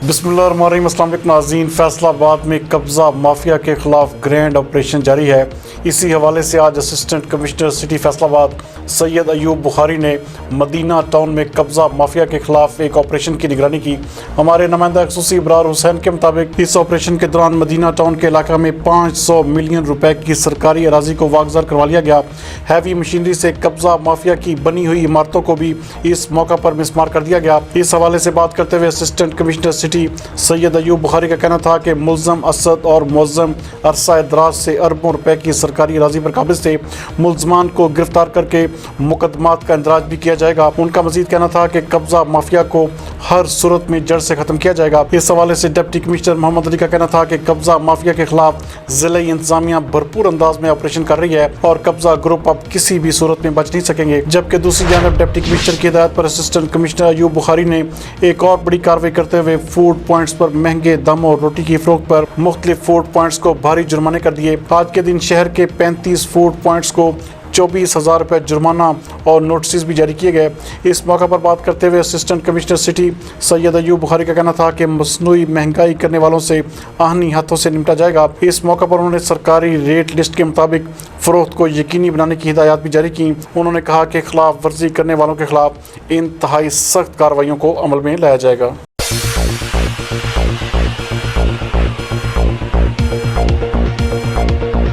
بسم اللہ الرحمن الرحیم۔ السلام علیکم ناظرین، فیصل آباد میں قبضہ مافیا کے خلاف گرینڈ آپریشن جاری ہے۔ اسی حوالے سے آج اسسٹنٹ کمشنر سٹی فیصل آباد سید ایوب بخاری نے مدینہ ٹاؤن میں قبضہ مافیا کے خلاف ایک آپریشن کی نگرانی کی۔ ہمارے نمائندہ خصوصی ابرار حسین کے مطابق اس آپریشن کے دوران مدینہ ٹاؤن کے علاقہ میں 500 ملین روپے کی سرکاری اراضی کو واگزار کروا لیا گیا۔ ہیوی مشینری سے قبضہ مافیا کی بنی ہوئی عمارتوں کو بھی اس موقع پر مسمار کر دیا گیا۔ اس حوالے سے بات کرتے ہوئے اسسٹنٹ کمشنر سٹی سید ایوب بخاری کا کہنا تھا کہ ملزم اسد اور معظم عرصہ دراز سے اربوں روپے کی سرکاری اراضی پر قابض تھے۔ ملزمان کو گرفتار کر کے مقدمات کا اندراج بھی کیا جائے گا۔ ان کا مزید کہنا تھا کہ قبضہ مافیا کو ہر صورت میں جڑ سے ختم کیا جائے گا۔ اس حوالے سے ڈپٹی کمشنر محمد علی کا کہنا تھا کہ قبضہ مافیا کے خلاف ضلعی انتظامیہ بھرپور انداز میں آپریشن کر رہی ہے اور قبضہ گروپ اب کسی بھی صورت میں بچ نہیں سکیں گے۔ جبکہ دوسری جانب ڈپٹی کمشنر کی ہدایت پر اسسٹنٹ کمشنر ایوب بخاری نے ایک اور بڑی کارروائی کرتے ہوئے فوڈ پوائنٹس پر مہنگے دم اور روٹی کی فروخت پر مختلف فوڈ پوائنٹس کو بھاری جرمانے کر دیے۔ آج کے دن شہر کے 35 فوڈ پوائنٹس کو 24,000 روپے جرمانہ اور نوٹسز بھی جاری کیے گئے۔ اس موقع پر بات کرتے ہوئے اسسٹنٹ کمشنر سٹی سید ایوب بخاری کا کہنا تھا کہ مصنوعی مہنگائی کرنے والوں سے آہنی ہاتھوں سے نمٹا جائے گا۔ اس موقع پر انہوں نے سرکاری ریٹ لسٹ کے مطابق فروخت کو یقینی بنانے کی ہدایات بھی جاری کی۔ انہوں نے کہا کہ خلاف ورزی کرنے والوں کے خلاف انتہائی سخت کارروائیوں کو عمل میں لایا جائے گا۔